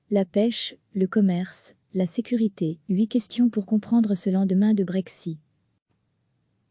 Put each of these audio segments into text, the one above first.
La pêche, le commerce, la sécurité, 8 questions pour comprendre ce lendemain de Brexit.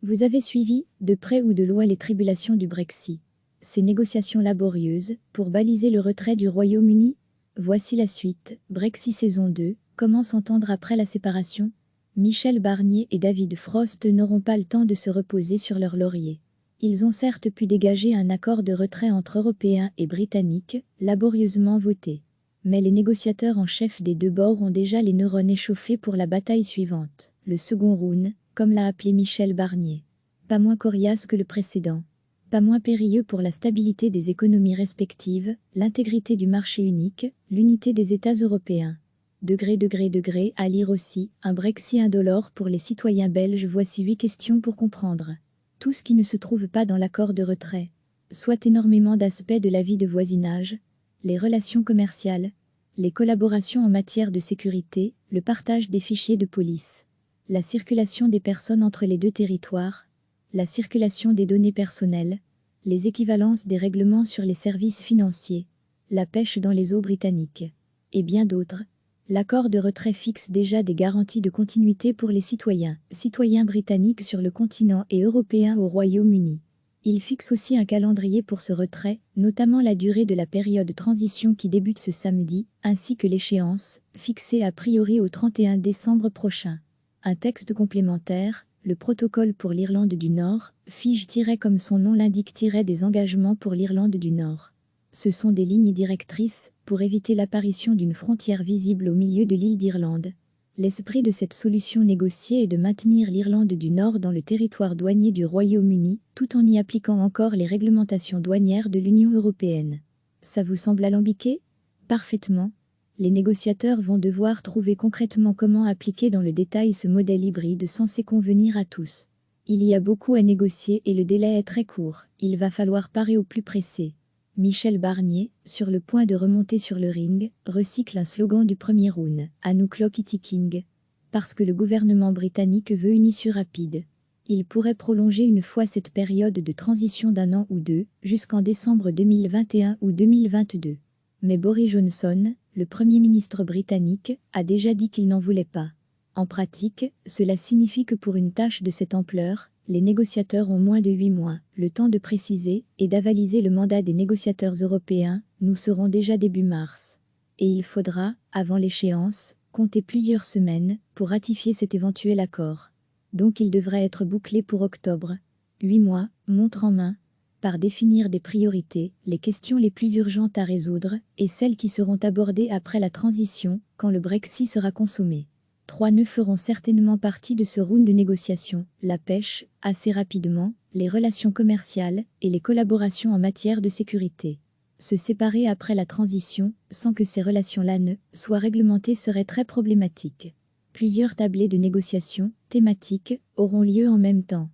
Vous avez suivi, de près ou de loin, les tribulations du Brexit. Ces négociations laborieuses, pour baliser le retrait du Royaume-Uni? Voici la suite. Brexit saison 2, comment s'entendre après la séparation? Michel Barnier et David Frost n'auront pas le temps de se reposer sur leurs lauriers. Ils ont certes pu dégager un accord de retrait entre Européens et Britanniques, laborieusement voté. Mais les négociateurs en chef des deux bords ont déjà les neurones échauffés pour la bataille suivante, le second round, comme l'a appelé Michel Barnier. Pas moins coriace que le précédent. Pas moins périlleux pour la stabilité des économies respectives, l'intégrité du marché unique, l'unité des États européens. Degré, à lire aussi, un Brexit indolore pour les citoyens belges. Voici 8 questions pour comprendre. Tout ce qui ne se trouve pas dans l'accord de retrait. Soit énormément d'aspects de la vie de voisinage, les relations commerciales, les collaborations en matière de sécurité, le partage des fichiers de police, la circulation des personnes entre les deux territoires, la circulation des données personnelles, les équivalences des règlements sur les services financiers, la pêche dans les eaux britanniques, et bien d'autres. L'accord de retrait fixe déjà des garanties de continuité pour les citoyens britanniques sur le continent et européens au Royaume-Uni. Il fixe aussi un calendrier pour ce retrait, notamment la durée de la période de transition qui débute ce samedi, ainsi que l'échéance, fixée a priori au 31 décembre prochain. Un texte complémentaire, le protocole pour l'Irlande du Nord, fige comme son nom l'indique des engagements pour l'Irlande du Nord. Ce sont des lignes directrices pour éviter l'apparition d'une frontière visible au milieu de l'île d'Irlande. L'esprit de cette solution négociée est de maintenir l'Irlande du Nord dans le territoire douanier du Royaume-Uni, tout en y appliquant encore les réglementations douanières de l'Union européenne. Ça vous semble alambiqué? Parfaitement. Les négociateurs vont devoir trouver concrètement comment appliquer dans le détail ce modèle hybride censé convenir à tous. Il y a beaucoup à négocier et le délai est très court, il va falloir parer au plus pressé. Michel Barnier, sur le point de remonter sur le ring, recycle un slogan du premier round, « À nous clock it ticking », parce que le gouvernement britannique veut une issue rapide. Il pourrait prolonger une fois cette période de transition d'un an ou deux, jusqu'en décembre 2021 ou 2022. Mais Boris Johnson, le Premier ministre britannique, a déjà dit qu'il n'en voulait pas. En pratique, cela signifie que pour une tâche de cette ampleur, les négociateurs ont moins de 8 mois, le temps de préciser et d'avaliser le mandat des négociateurs européens. Nous serons déjà début mars. Et il faudra, avant l'échéance, compter plusieurs semaines pour ratifier cet éventuel accord. Donc il devrait être bouclé pour octobre. 8 mois, montre en main, par définir des priorités, les questions les plus urgentes à résoudre et celles qui seront abordées après la transition, quand le Brexit sera consommé. 3 nœuds feront certainement partie de ce round de négociation, la pêche, assez rapidement, les relations commerciales et les collaborations en matière de sécurité. Se séparer après la transition, sans que ces relations-là ne soient réglementées serait très problématique. Plusieurs tablés de négociation, thématiques, auront lieu en même temps.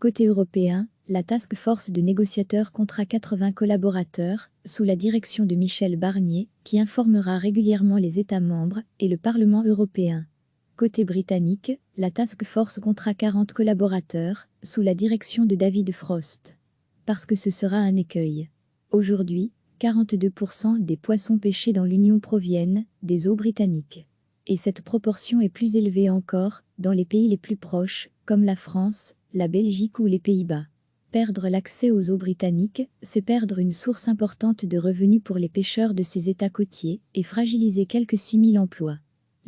Côté européen, la task force de négociateurs comptera 80 collaborateurs, sous la direction de Michel Barnier, qui informera régulièrement les États membres et le Parlement européen. Côté britannique, la task force comptera 40 collaborateurs, sous la direction de David Frost. Parce que ce sera un écueil. Aujourd'hui, 42% des poissons pêchés dans l'Union proviennent des eaux britanniques. Et cette proportion est plus élevée encore dans les pays les plus proches, comme la France, la Belgique ou les Pays-Bas. Perdre l'accès aux eaux britanniques, c'est perdre une source importante de revenus pour les pêcheurs de ces États côtiers et fragiliser quelques 6000 emplois.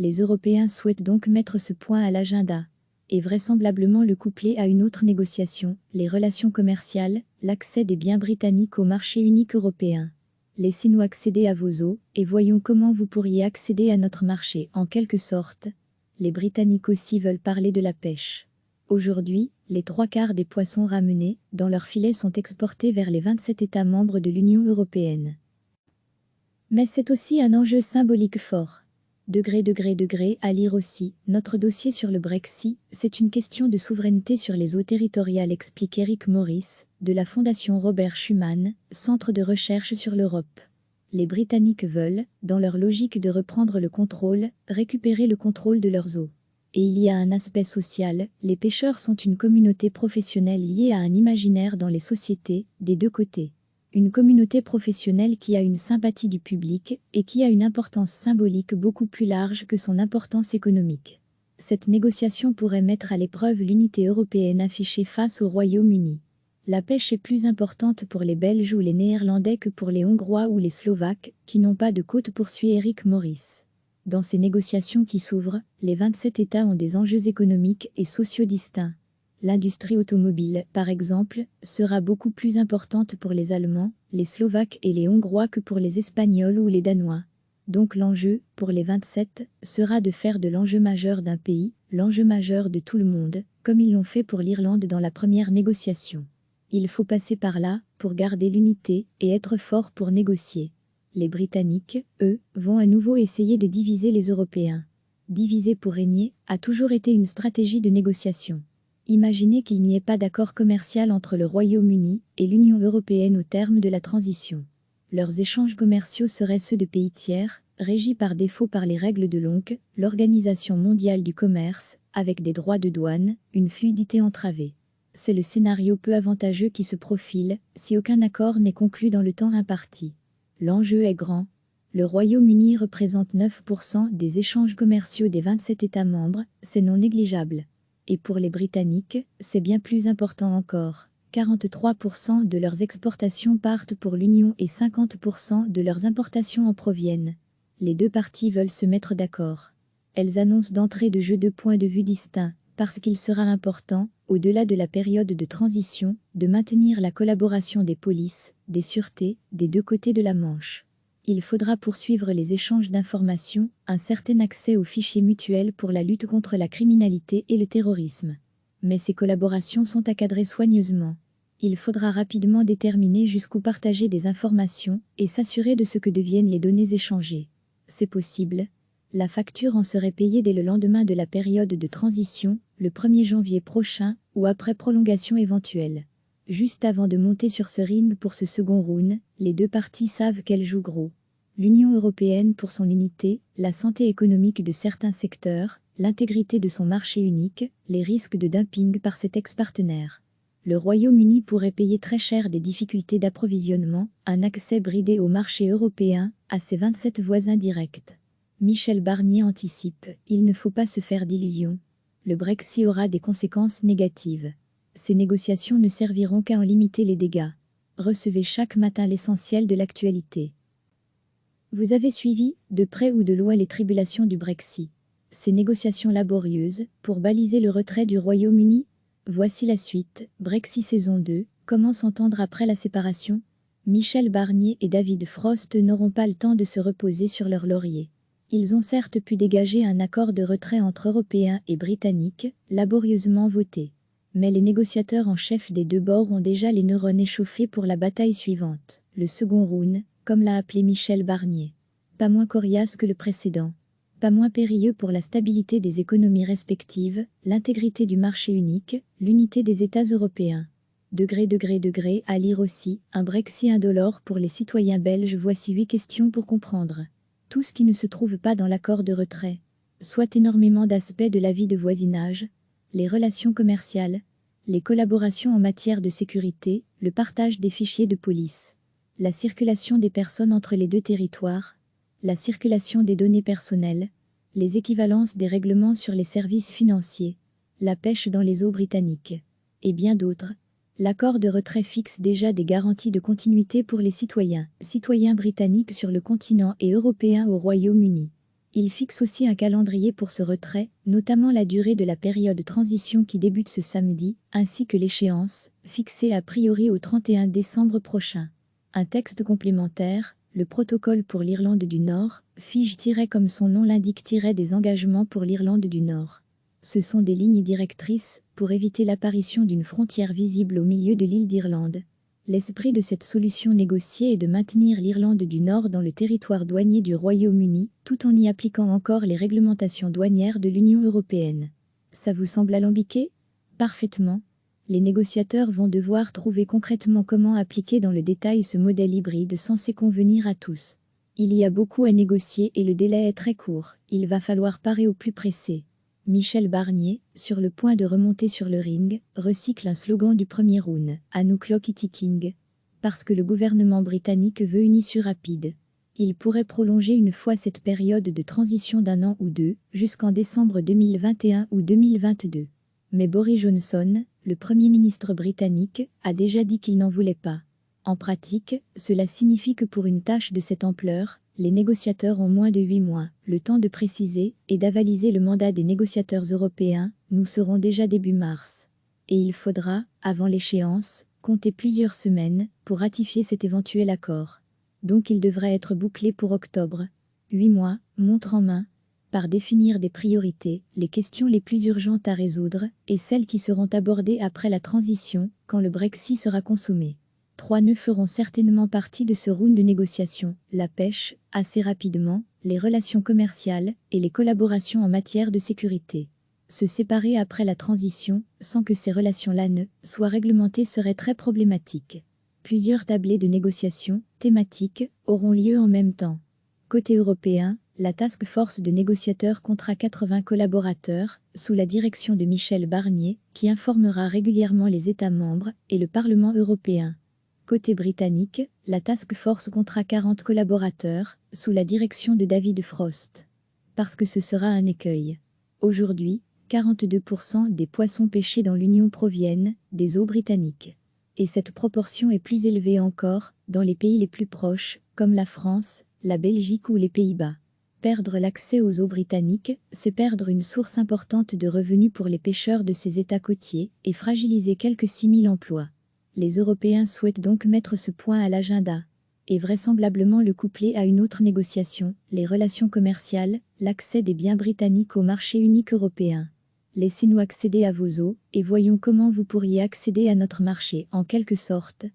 Les Européens souhaitent donc mettre ce point à l'agenda, et vraisemblablement le coupler à une autre négociation, les relations commerciales, l'accès des biens britanniques au marché unique européen. Laissez-nous accéder à vos eaux, et voyons comment vous pourriez accéder à notre marché, en quelque sorte. Les Britanniques aussi veulent parler de la pêche. Aujourd'hui, les 3/4 des poissons ramenés dans leurs filets sont exportés vers les 27 États membres de l'Union européenne. Mais c'est aussi un enjeu symbolique fort. Degré, à lire aussi, notre dossier sur le Brexit, c'est une question de souveraineté sur les eaux territoriales, explique Eric Morris, de la Fondation Robert Schuman, Centre de recherche sur l'Europe. Les Britanniques veulent, dans leur logique de reprendre le contrôle, récupérer le contrôle de leurs eaux. Et il y a un aspect social, les pêcheurs sont une communauté professionnelle liée à un imaginaire dans les sociétés, des deux côtés. Une communauté professionnelle qui a une sympathie du public et qui a une importance symbolique beaucoup plus large que son importance économique. Cette négociation pourrait mettre à l'épreuve l'unité européenne affichée face au Royaume-Uni. La pêche est plus importante pour les Belges ou les Néerlandais que pour les Hongrois ou les Slovaques, qui n'ont pas de côte, poursuit Eric Morris. Dans ces négociations qui s'ouvrent, les 27 États ont des enjeux économiques et sociaux distincts. L'industrie automobile, par exemple, sera beaucoup plus importante pour les Allemands, les Slovaques et les Hongrois que pour les Espagnols ou les Danois. Donc l'enjeu, pour les 27, sera de faire de l'enjeu majeur d'un pays, l'enjeu majeur de tout le monde, comme ils l'ont fait pour l'Irlande dans la première négociation. Il faut passer par là, pour garder l'unité, et être fort pour négocier. Les Britanniques, eux, vont à nouveau essayer de diviser les Européens. Diviser pour régner a toujours été une stratégie de négociation. Imaginez qu'il n'y ait pas d'accord commercial entre le Royaume-Uni et l'Union européenne au terme de la transition. Leurs échanges commerciaux seraient ceux de pays tiers, régis par défaut par les règles de l'ONC, l'Organisation mondiale du commerce, avec des droits de douane, une fluidité entravée. C'est le scénario peu avantageux qui se profile, si aucun accord n'est conclu dans le temps imparti. L'enjeu est grand. Le Royaume-Uni représente 9% des échanges commerciaux des 27 États membres, c'est non négligeable. Et pour les Britanniques, c'est bien plus important encore. 43% de leurs exportations partent pour l'Union et 50% de leurs importations en proviennent. Les deux parties veulent se mettre d'accord. Elles annoncent d'entrée de jeu deux points de vue distincts, parce qu'il sera important, au-delà de la période de transition, de maintenir la collaboration des polices, des sûretés, des deux côtés de la Manche. Il faudra poursuivre les échanges d'informations, un certain accès aux fichiers mutuels pour la lutte contre la criminalité et le terrorisme. Mais ces collaborations sont à cadrer soigneusement. Il faudra rapidement déterminer jusqu'où partager des informations et s'assurer de ce que deviennent les données échangées. C'est possible. La facture en serait payée dès le lendemain de la période de transition, le 1er janvier prochain, ou après prolongation éventuelle. Juste avant de monter sur ce ring pour ce second round, les deux parties savent qu'elles jouent gros. L'Union européenne pour son unité, la santé économique de certains secteurs, l'intégrité de son marché unique, les risques de dumping par ses ex-partenaires. Le Royaume-Uni pourrait payer très cher des difficultés d'approvisionnement, un accès bridé au marché européen, à ses 27 voisins directs. Michel Barnier anticipe, il ne faut pas se faire d'illusions. Le Brexit aura des conséquences négatives. Ces négociations ne serviront qu'à en limiter les dégâts. Recevez chaque matin l'essentiel de l'actualité. Vous avez suivi, de près ou de loin, les tribulations du Brexit. Ces négociations laborieuses, pour baliser le retrait du Royaume-Uni. Voici la suite. Brexit saison 2, comment s'entendre après la séparation? Michel Barnier et David Frost n'auront pas le temps de se reposer sur leur laurier. Ils ont certes pu dégager un accord de retrait entre Européens et Britanniques, laborieusement voté. Mais les négociateurs en chef des deux bords ont déjà les neurones échauffés pour la bataille suivante, le second round, comme l'a appelé Michel Barnier. Pas moins coriace que le précédent. Pas moins périlleux pour la stabilité des économies respectives, l'intégrité du marché unique, l'unité des États européens. Degré, à lire aussi, un Brexit indolore pour les citoyens belges. Voici 8 questions pour comprendre. Tout ce qui ne se trouve pas dans l'accord de retrait. Soit énormément d'aspects de la vie de voisinage, les relations commerciales, les collaborations en matière de sécurité, le partage des fichiers de police, la circulation des personnes entre les deux territoires, la circulation des données personnelles, les équivalences des règlements sur les services financiers, la pêche dans les eaux britanniques, et bien d'autres. L'accord de retrait fixe déjà des garanties de continuité pour les citoyens britanniques sur le continent et européens au Royaume-Uni. Il fixe aussi un calendrier pour ce retrait, notamment la durée de la période de transition qui débute ce samedi, ainsi que l'échéance, fixée a priori au 31 décembre prochain. Un texte complémentaire, le protocole pour l'Irlande du Nord, fige comme son nom l'indique des engagements pour l'Irlande du Nord. Ce sont des lignes directrices pour éviter l'apparition d'une frontière visible au milieu de l'île d'Irlande. L'esprit de cette solution négociée est de maintenir l'Irlande du Nord dans le territoire douanier du Royaume-Uni, tout en y appliquant encore les réglementations douanières de l'Union européenne. Ça vous semble alambiqué? Parfaitement. Les négociateurs vont devoir trouver concrètement comment appliquer dans le détail ce modèle hybride censé convenir à tous. Il y a beaucoup à négocier et le délai est très court, il va falloir parer au plus pressé. Michel Barnier, sur le point de remonter sur le ring, recycle un slogan du premier round, « À nous clock it ticking ». parce que le gouvernement britannique veut une issue rapide. Il pourrait prolonger une fois cette période de transition d'un an ou deux, jusqu'en décembre 2021 ou 2022. Mais Boris Johnson, le Premier ministre britannique, a déjà dit qu'il n'en voulait pas. En pratique, cela signifie que pour une tâche de cette ampleur, les négociateurs ont moins de 8 mois, le temps de préciser et d'avaliser le mandat des négociateurs européens. Nous serons déjà début mars. Et il faudra, avant l'échéance, compter plusieurs semaines pour ratifier cet éventuel accord. Donc il devrait être bouclé pour octobre. 8 mois, montre en main, par définir des priorités, les questions les plus urgentes à résoudre, et celles qui seront abordées après la transition, quand le Brexit sera consommé. 3 nœuds feront certainement partie de ce round de négociations, la pêche, assez rapidement, les relations commerciales, et les collaborations en matière de sécurité. Se séparer après la transition, sans que ces relations-là ne soient réglementées serait très problématique. Plusieurs tablés de négociations, thématiques, auront lieu en même temps. Côté européen, la Task Force de négociateurs comptera 80 collaborateurs, sous la direction de Michel Barnier, qui informera régulièrement les États membres et le Parlement européen. Côté britannique, la Task Force comptera 40 collaborateurs, sous la direction de David Frost. Parce que ce sera un écueil. Aujourd'hui, 42% des poissons pêchés dans l'Union proviennent des eaux britanniques. Et cette proportion est plus élevée encore dans les pays les plus proches, comme la France, la Belgique ou les Pays-Bas. Perdre l'accès aux eaux britanniques, c'est perdre une source importante de revenus pour les pêcheurs de ces États côtiers et fragiliser quelques 6 000 emplois. Les Européens souhaitent donc mettre ce point à l'agenda et vraisemblablement le coupler à une autre négociation, les relations commerciales, l'accès des biens britanniques au marché unique européen. Laissez-nous accéder à vos eaux, et voyons comment vous pourriez accéder à notre marché, en quelque sorte.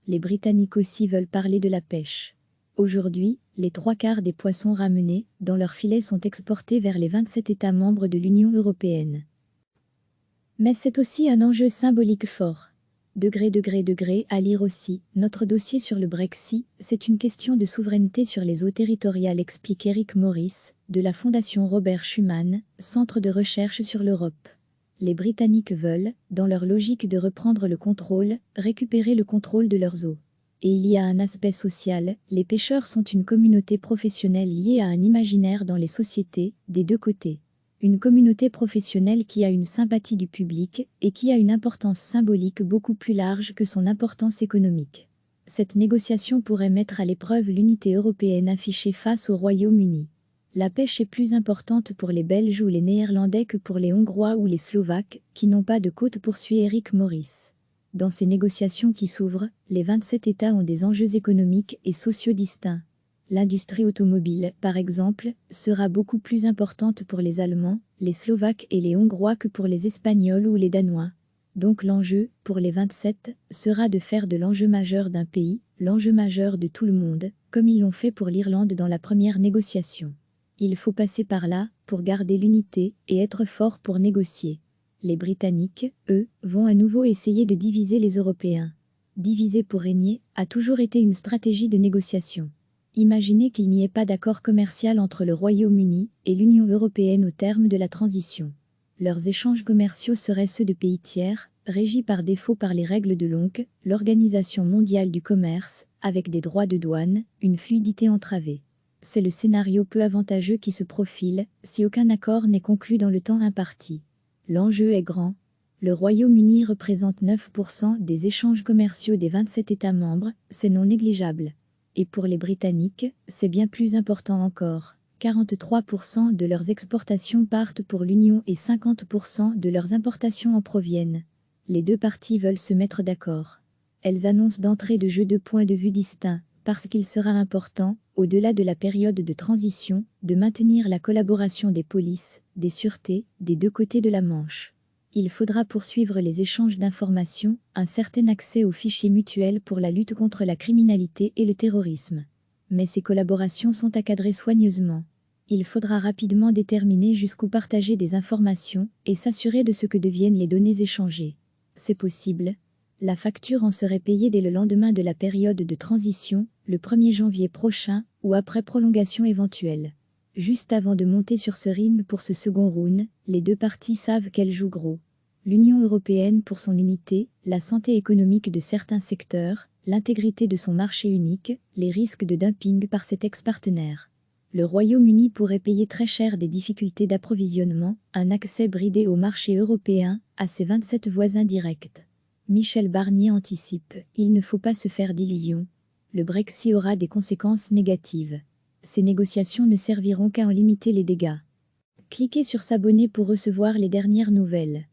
Les Britanniques aussi veulent parler de la pêche. Aujourd'hui, les 3/4 des poissons ramenés dans leurs filets sont exportés vers les 27 États membres de l'Union européenne. Mais c'est aussi un enjeu symbolique fort. Degré à lire aussi, notre dossier sur le Brexit, c'est une question de souveraineté sur les eaux territoriales, explique Eric Morris, de la Fondation Robert Schuman, centre de recherche sur l'Europe. Les Britanniques veulent, dans leur logique de reprendre le contrôle, récupérer le contrôle de leurs eaux. Et il y a un aspect social, les pêcheurs sont une communauté professionnelle liée à un imaginaire dans les sociétés, des deux côtés. Une communauté professionnelle qui a une sympathie du public et qui a une importance symbolique beaucoup plus large que son importance économique. Cette négociation pourrait mettre à l'épreuve l'unité européenne affichée face au Royaume-Uni. La pêche est plus importante pour les Belges ou les Néerlandais que pour les Hongrois ou les Slovaques, qui n'ont pas de côte, poursuit Eric Morris. Dans ces négociations qui s'ouvrent, les 27 États ont des enjeux économiques et sociaux distincts. L'industrie automobile, par exemple, sera beaucoup plus importante pour les Allemands, les Slovaques et les Hongrois que pour les Espagnols ou les Danois. Donc l'enjeu, pour les 27, sera de faire de l'enjeu majeur d'un pays, l'enjeu majeur de tout le monde, comme ils l'ont fait pour l'Irlande dans la première négociation. Il faut passer par là, pour garder l'unité, et être fort pour négocier. Les Britanniques, eux, vont à nouveau essayer de diviser les Européens. Diviser pour régner a toujours été une stratégie de négociation. Imaginez qu'il n'y ait pas d'accord commercial entre le Royaume-Uni et l'Union européenne au terme de la transition. Leurs échanges commerciaux seraient ceux de pays tiers, régis par défaut par les règles de l'ONC, l'Organisation mondiale du commerce, avec des droits de douane, une fluidité entravée. C'est le scénario peu avantageux qui se profile, si aucun accord n'est conclu dans le temps imparti. L'enjeu est grand. Le Royaume-Uni représente 9% des échanges commerciaux des 27 États membres, c'est non négligeable. Et pour les Britanniques, c'est bien plus important encore. 43% de leurs exportations partent pour l'Union et 50% de leurs importations en proviennent. Les deux parties veulent se mettre d'accord. Elles annoncent d'entrée de jeu 2 points de vue distincts, parce qu'il sera important, au-delà de la période de transition, de maintenir la collaboration des polices, des sûretés, des deux côtés de la Manche. Il faudra poursuivre les échanges d'informations, un certain accès aux fichiers mutuels pour la lutte contre la criminalité et le terrorisme. Mais ces collaborations sont à cadrer soigneusement. Il faudra rapidement déterminer jusqu'où partager des informations et s'assurer de ce que deviennent les données échangées. C'est possible. La facture en serait payée dès le lendemain de la période de transition, le 1er janvier prochain, ou après prolongation éventuelle. Juste avant de monter sur ce ring pour ce second round, les deux parties savent qu'elles jouent gros. L'Union européenne pour son unité, la santé économique de certains secteurs, l'intégrité de son marché unique, les risques de dumping par cet ex-partenaire. Le Royaume-Uni pourrait payer très cher des difficultés d'approvisionnement, un accès bridé au marché européen, à ses 27 voisins directs. Michel Barnier anticipe, il ne faut pas se faire d'illusions. Le Brexit aura des conséquences négatives. Ces négociations ne serviront qu'à en limiter les dégâts. Cliquez sur s'abonner pour recevoir les dernières nouvelles.